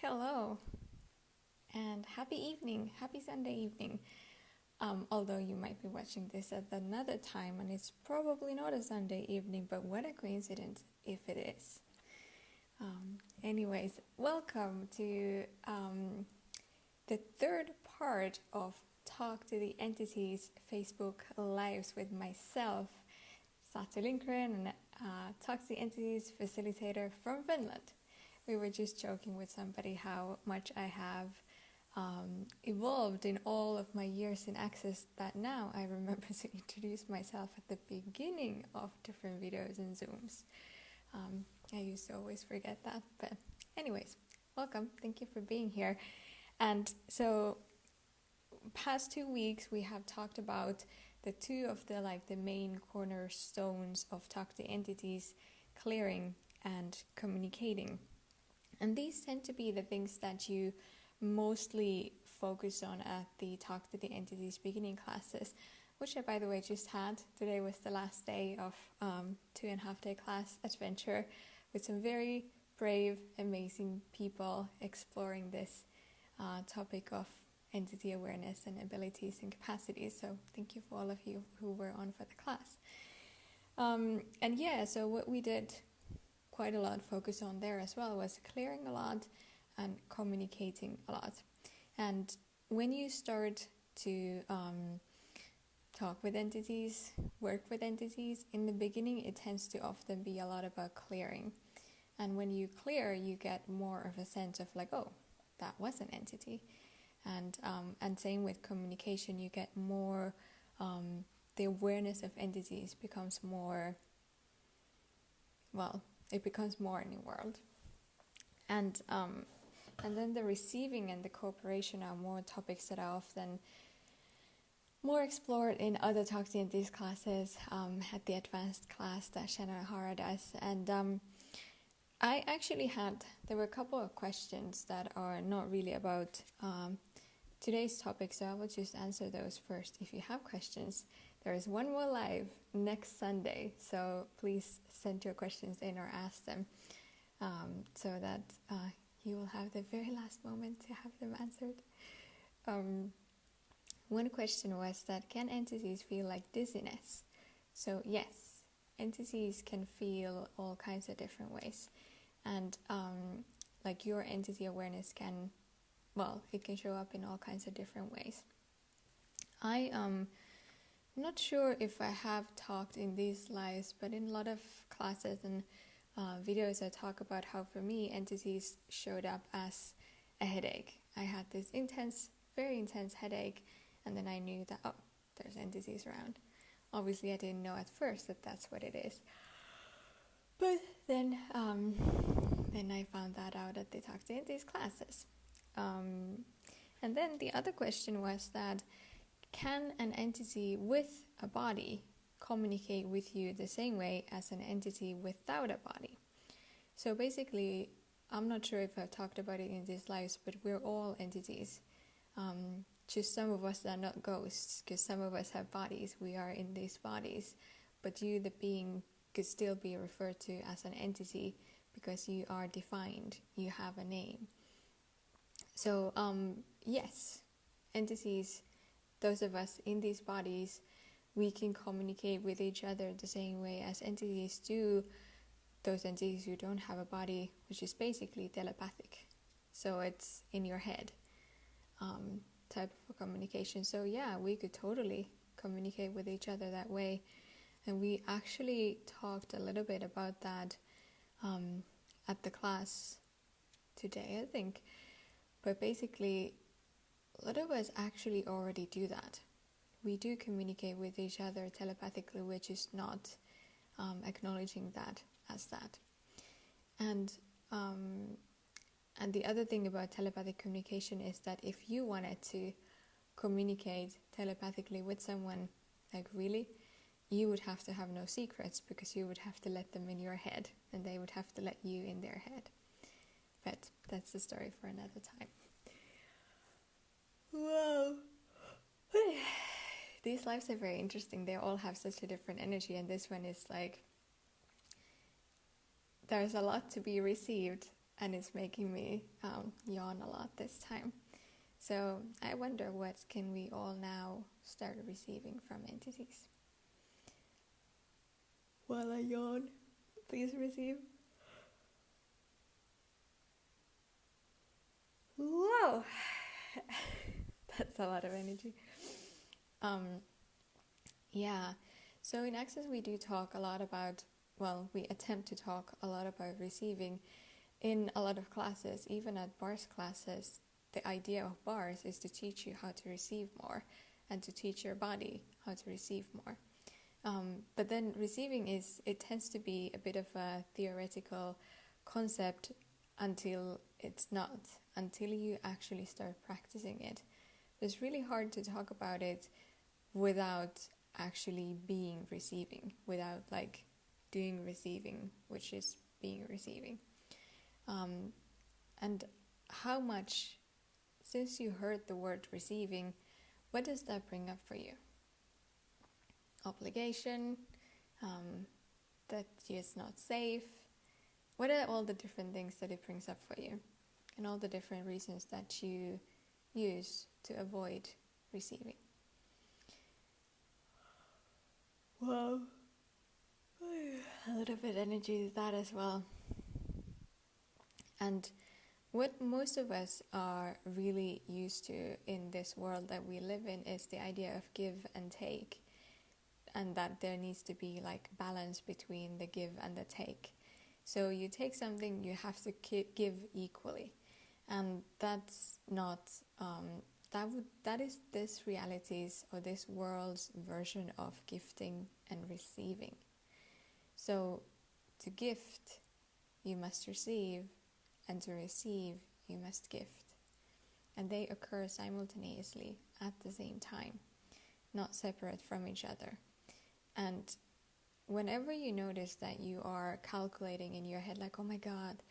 Hello, and happy evening, happy Sunday evening. Although you might be watching this at another time, and it's probably not a Sunday evening, but what a coincidence if it is. Anyways, welcome to the third part of Talk to the Entities Facebook Lives with myself, Satu Lindgren, and Talk to the Entities Facilitator from Finland. We were just joking with somebody how much I have evolved in all of my years in Access that now I remember to introduce myself at the beginning of different videos and Zooms. I used to always forget that, but anyways, welcome. Thank you for being here. And so past 2 weeks we have talked about the two of the main cornerstones of Talk to Entities, clearing and communicating. And these tend to be the things that you mostly focus on at the Talk to the Entities beginning classes, which I, by the way, just had. Today was the last day of 2.5-day class adventure with some very brave, amazing people exploring this topic of entity awareness and abilities and capacities. So thank you for all of you who were on for the class. So what we did quite a lot focus on there as well was clearing a lot and communicating a lot. And when you start to talk with entities, work with entities, in the beginning it tends to often be a lot about clearing. And when you clear, you get more of a sense of oh, that was an entity. And same with communication, you get more, the awareness of entities becomes more, it becomes more in the world. And then the receiving and the cooperation are more topics that are often more explored in other Talk to Entities classes, at the advanced class that Shanna Hara does. And I actually there were a couple of questions that are not really about today's topic, so I will just answer those first. If you have questions, there is one more live next Sunday, so please send your questions in or ask them, so that you will have the very last moment to have them answered. One question was that, can entities feel like dizziness? So yes, entities can feel all kinds of different ways, and your entity awareness can, it can show up in all kinds of different ways. I am not sure if I have talked in these lives, but in a lot of classes and videos I talk about how for me entities showed up as a headache. I had this very intense headache, and then I knew that, there's entities around. Obviously I didn't know at first that that's what it is. But then I found that out at the Talk to Entities classes. And then the other question was that, can an entity with a body communicate with you the same way as an entity without a body? So basically, I'm not sure if I've talked about it in these lives, but we're all entities. Just some of us are not ghosts, because some of us have bodies. We are in these bodies. But you, the being, could still be referred to as an entity because you are defined. You have a name. So, yes, entities, those of us in these bodies, we can communicate with each other the same way as entities do, those entities who don't have a body, which is basically telepathic. So it's in your head type of communication. So yeah, we could totally communicate with each other that way. And we actually talked a little bit about that at the class today, I think. But basically, a lot of us actually already do that. We do communicate with each other telepathically, we're just not acknowledging that as that. And the other thing about telepathic communication is that if you wanted to communicate telepathically with someone, really, you would have to have no secrets, because you would have to let them in your head, and they would have to let you in their head. But that's the story for another time. Wow. These lives are very interesting. They all have such a different energy, and this one is there's a lot to be received, and it's making me yawn a lot this time. So I wonder, what can we all now start receiving from entities? While I yawn, please receive. Whoa! That's a lot of energy. Yeah, so in Access we do talk a lot about, we attempt to talk a lot about receiving in a lot of classes. Even at bars classes, the idea of bars is to teach you how to receive more and to teach your body how to receive more. But then receiving it tends to be a bit of a theoretical concept until it's not, until you actually start practicing it. It's really hard to talk about it without actually being receiving, without like doing receiving, which is being receiving. And how much, since you heard the word receiving, what does that bring up for you? Obligation, that it's not safe. What are all the different things that it brings up for you? And all the different reasons that you use to avoid receiving. Wow. A little bit energy to that as well. And what most of us are really used to in this world that we live in is the idea of give and take. And that there needs to be like balance between the give and the take. So you take something, you have to give equally. And that's not, that is this reality's or this world's version of gifting and receiving. So to gift, you must receive, and to receive, you must gift. And they occur simultaneously at the same time, not separate from each other. And whenever you notice that you are calculating in your head, like, oh my God,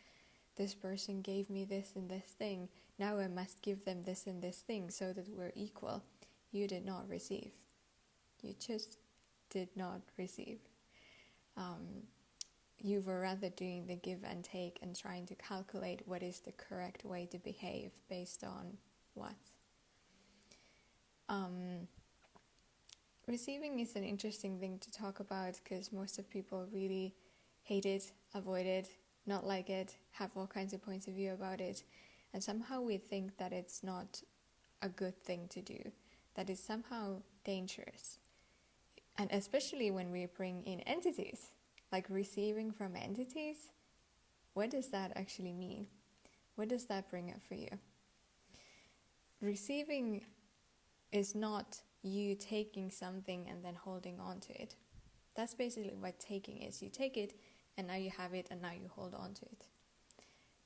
this person gave me this and this thing, now I must give them this and this thing so that we're equal, you did not receive. You just did not receive. You were rather doing the give and take and trying to calculate what is the correct way to behave based on what. Receiving is an interesting thing to talk about because most of people really hate it, avoid it, not like it, have all kinds of points of view about it. And somehow we think that it's not a good thing to do, that it's somehow dangerous. And especially when we bring in entities, like receiving from entities, what does that actually mean? What does that bring up for you? Receiving is not you taking something and then holding on to it. That's basically what taking is. You take it and now you have it and now you hold on to it.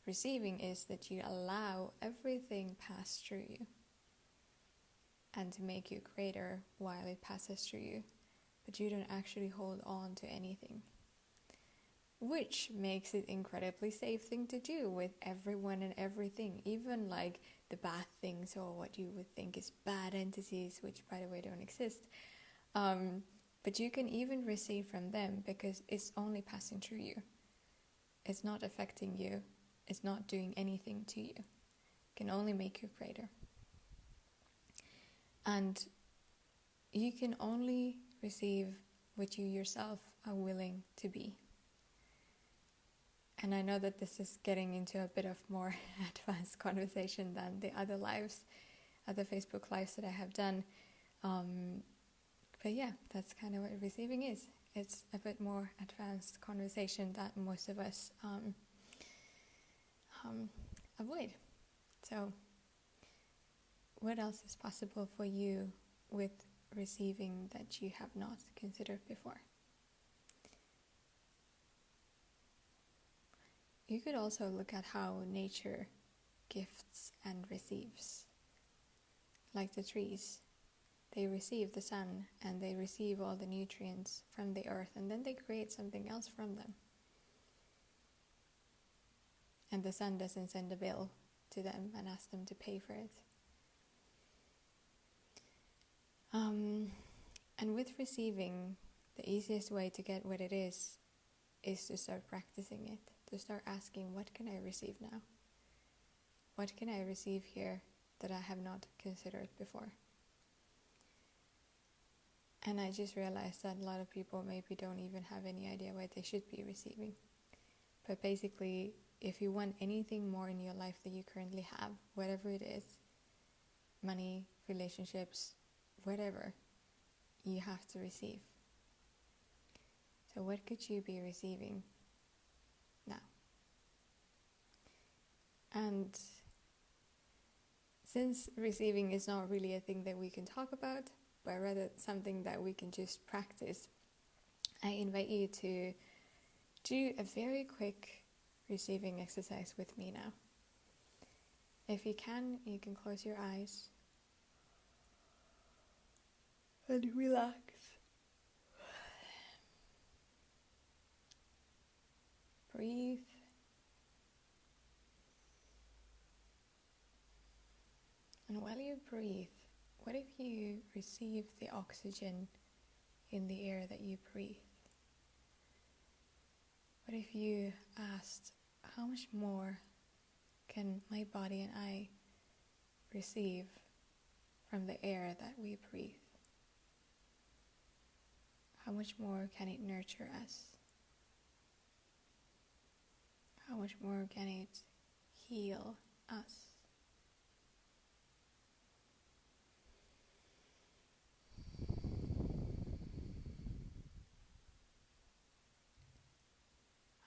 Receiving is that you allow everything pass through you and to make you greater while it passes through you, but you don't actually hold on to anything, which makes it incredibly safe thing to do with everyone and everything, even like the bad things or what you would think is bad entities, which by the way don't exist. But you can even receive from them because it's only passing through you. It's not affecting you. It's not doing anything to you. It can only make you greater. And you can only receive what you yourself are willing to be. And I know that this is getting into a bit of more advanced conversation than the other Facebook lives that I have done. But yeah, that's kind of what receiving is. It's a bit more advanced conversation that most of us avoid. So what else is possible for you with receiving that you have not considered before? You could also look at how nature gifts and receives. Like the trees, they receive the sun and they receive all the nutrients from the earth and then they create something else from them. And the sun doesn't send a bill to them and ask them to pay for it. And with receiving, the easiest way to get what it is to start practicing it. to start asking, what can I receive now? What can I receive here that I have not considered before? And I just realized that a lot of people maybe don't even have any idea what they should be receiving. But basically, if you want anything more in your life that you currently have, whatever it is, money, relationships, whatever, you have to receive. So what could you be receiving now? And since receiving is not really a thing that we can talk about, but rather something that we can just practice, I invite you to do a very quick receiving exercise with me now. If you can close your eyes and relax. Breathe. And while you breathe, what if you receive the oxygen in the air that you breathe? What if you asked, how much more can my body and I receive from the air that we breathe? How much more can it nurture us? How much more can it heal us?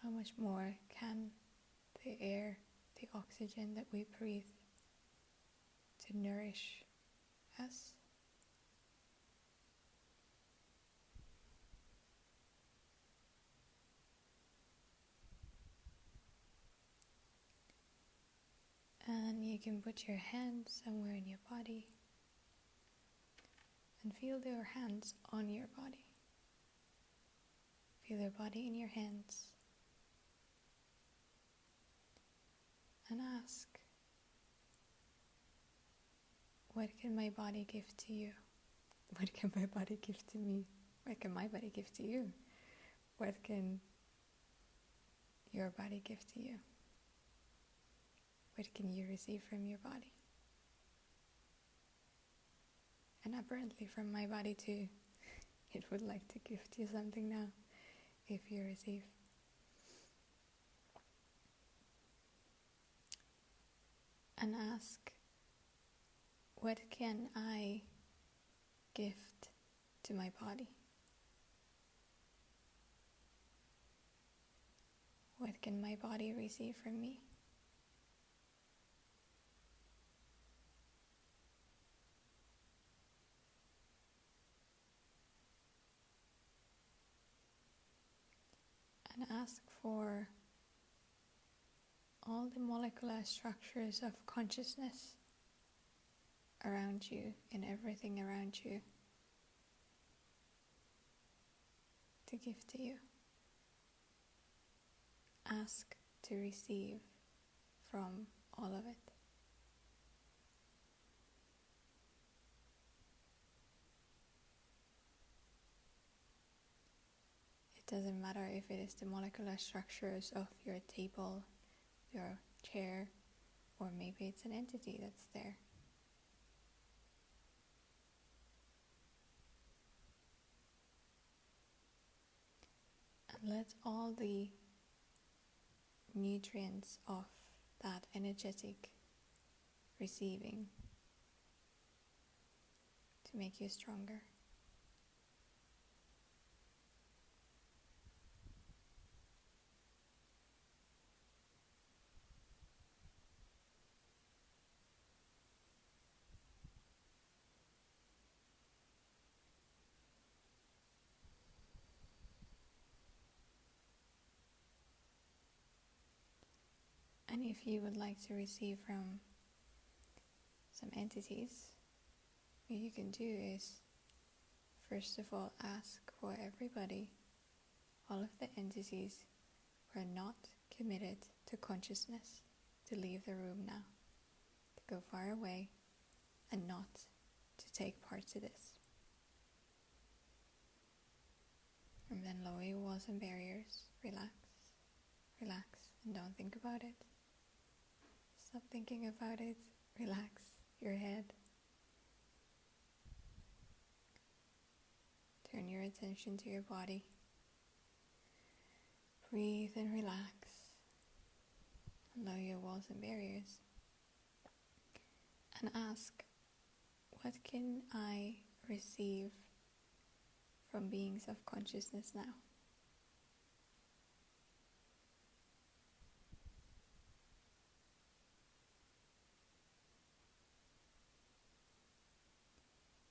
How much more can the air, the oxygen that we breathe, to nourish us? And you can put your hands somewhere in your body and feel your hands on your body. Feel your body in your hands. And ask, what can my body give to you? What can my body give to me? What can my body give to you? What can your body give to you? What can you receive from your body? And apparently from my body too. It would like to gift you something now, if you receive. And ask, what can I gift to my body? What can my body receive from me? And ask for all the molecular structures of consciousness around you and everything around you to give to you. Ask to receive from all of it. It doesn't matter if it is the molecular structures of your table, your chair, or maybe it's an entity that's there. And let all the nutrients of that energetic receiving to make you stronger. And if you would like to receive from some entities, what you can do is, first of all, ask for everybody, all of the entities who are not committed to consciousness, to leave the room now, to go far away and not to take part to this. And then lower your walls and barriers, relax, relax. and don't think about it. Stop thinking about it. Relax your head. Turn your attention to your body. Breathe and relax. Allow your walls and barriers. And ask, what can I receive from beings of consciousness now?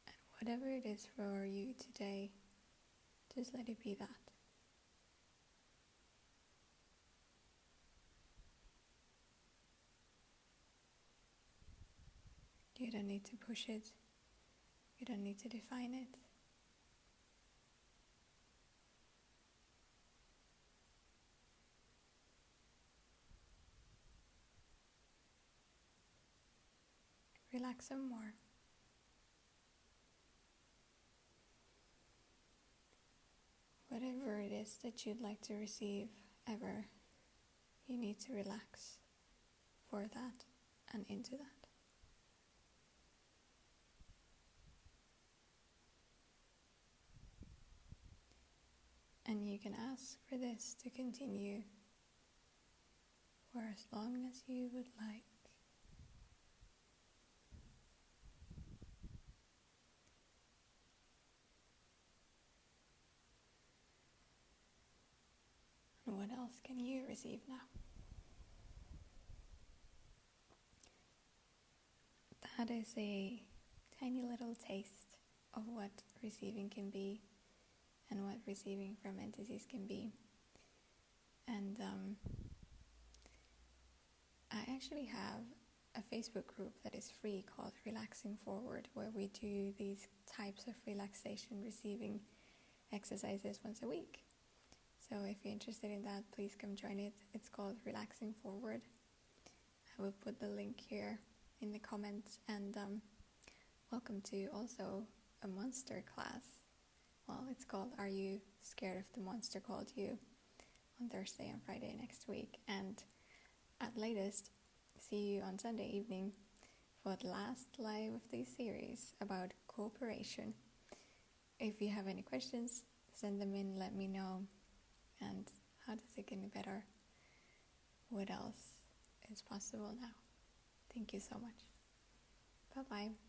And whatever it is for you today, just let it be that. You don't need to push it. You don't need to define it. Relax some more. Whatever it is that you'd like to receive ever, you need to relax for that and into that. And you can ask for this to continue for as long as you would like. And what else can you receive now? That is a tiny little taste of what receiving can be and what receiving from entities can be. And I actually have a Facebook group that is free called Relaxing Forward, where we do these types of relaxation receiving exercises once a week. So if you're interested in that, please come join it. It's called Relaxing Forward. I will put the link here in the comments. And welcome to also a monster class. Well, it's called Are You Scared of the Monster Called You? On Thursday and Friday next week. And at latest, see you on Sunday evening for the last live of this series about cooperation. If you have any questions, send them in, let me know. And how does it get better? What else is possible now? Thank you so much. Bye-bye.